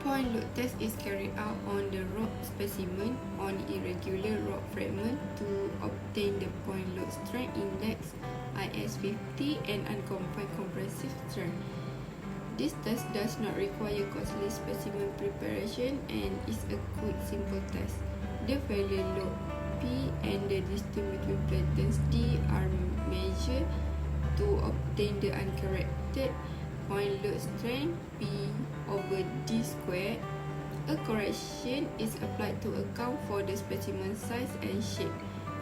point load test is carried out on the rock specimen on irregular rock fragment to obtain the point load strength index IS50 and unconfined compressive strength. This test does not require costly specimen preparation and is a quick, simple test. The value load P and the distance between platens D are measured to obtain the uncorrected point load strength P over D squared. A correction is applied to account for the specimen size and shape,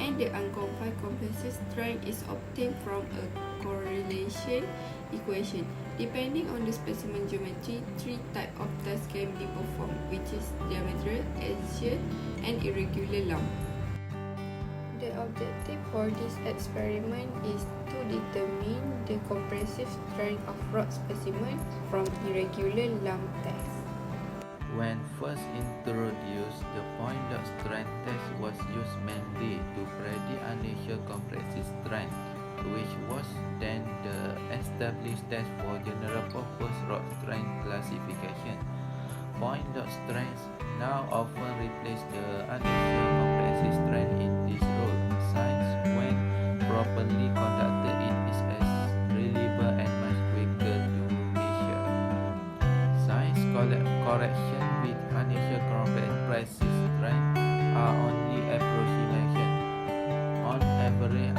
and the unconfined compressive strength is obtained from a correlation equation. Depending on the specimen geometry, three types of tests can be performed, which is diametral, axial, and irregular lump. The objective for this experiment is to determine the compressive strength of rock specimen from irregular lump test. When first introduced, the point load strength test was used mainly to predict initial compressive strength, which was then the established test for general purpose rock strength classification. Point load strengths now often replace the initial compressive strength in this role, since when properly conducted it is as reliable and much quicker to measure. Since correction with initial compressive strength are only approximation, on average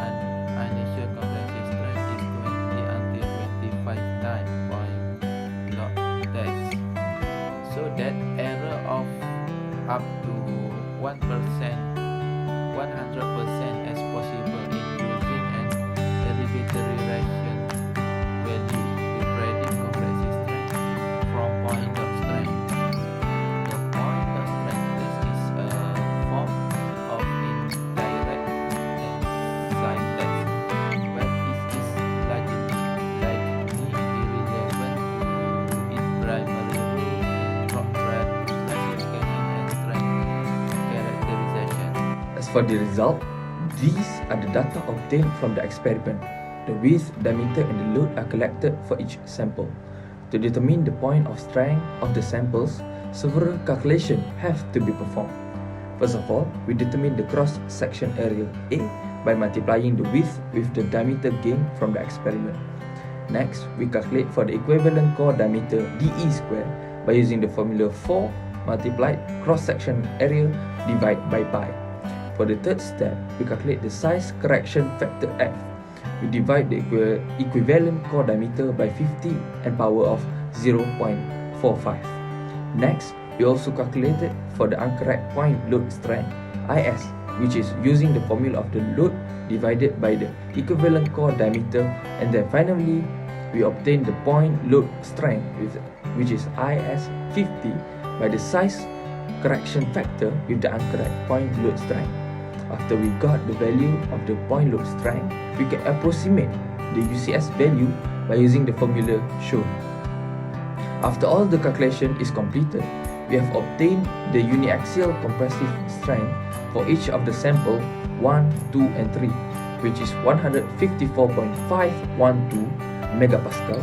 initial compressive strength is 20 until 25 times point load test, so that error of up to 1%, 100% as possible in using an derivatory ration value to predict compressive strength from point load strength. The point load strength test is a form of indirect tensile test, but it is likely irrelevant to its primary role in rock classification and strength characterization. As for the result, these are the data obtained from the experiment. The width, diameter, and the load are collected for each sample. To determine the point of strength of the samples, several calculations have to be performed. First of all, we determine the cross-section area A by multiplying the width with the diameter gained from the experiment. Next, we calculate for the equivalent core diameter dE squared by using the formula 4 multiplied cross-section area divided by pi. For the third step, we calculate the size correction factor F. We divide the equivalent core diameter by 50 and power of 0.45. Next, we also calculated for the uncorrect point load strength IS, which is using the formula of the load divided by the equivalent core diameter, and then finally we obtain the point load strength which is IS 50 by the size correction factor with the uncorrect point load strength. After we got the value of the point load strength, we can approximate the UCS value by using the formula shown. After all the calculation is completed, we have obtained the uniaxial compressive strength for each of the sample 1, 2, and 3, which is 154.512 megapascal,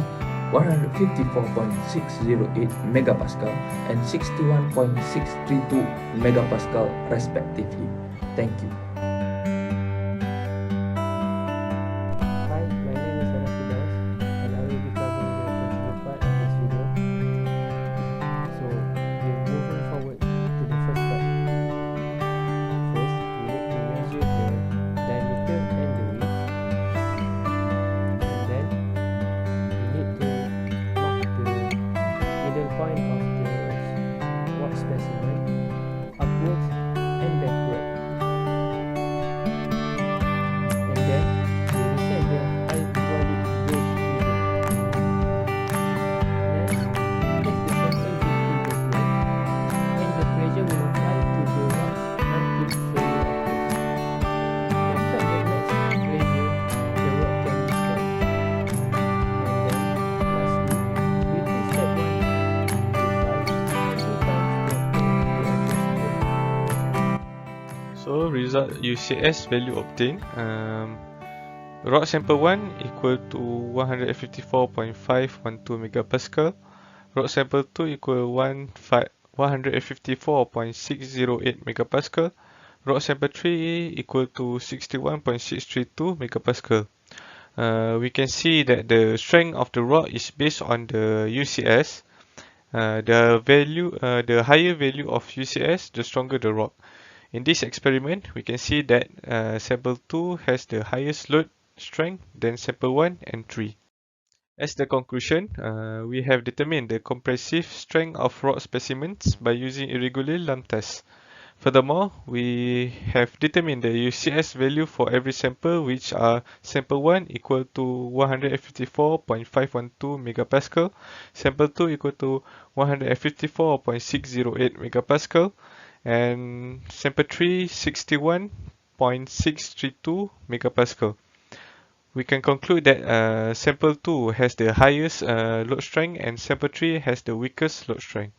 154.608 megapascal, and 61.632 megapascal respectively. Thank you. Hi, my name is Anafidas and I will be covering the question part of this video. So, we're moving forward to the first part. First, we need to measure the diameter and the width. And then, we need to mark the middle point of the rock specimen upwards and backward. And then we will set the hydraulic brake lever. Next, place the sample between the plate and the pressure will apply to the rocks until failure occurs. After the next pressure, the rock can be stopped. And then, lastly, we do step 1 to 5 2 times to obtain the adjusted. So result UCS value obtained. Rock sample 1 equal to 154.512 megapascal. Rod sample 2 equal 154.608 megapascal. Rod sample 3 equal to 61.632 megapascal. We can see that the strength of the rod is based on the UCS. The higher value of UCS, the stronger the rod. In this experiment, we can see that sample 2 has the highest load strength than sample 1 and 3. As the conclusion, we have determined the compressive strength of rod specimens by using irregular lump tests. Furthermore, we have determined the UCS value for every sample, which are sample 1 equal to 154.512 megapascal, sample 2 equal to 154.608 megapascal, and sample 3 61.632 megapascal. We can conclude that sample 2 has the highest load strength and sample 3 has the weakest load strength.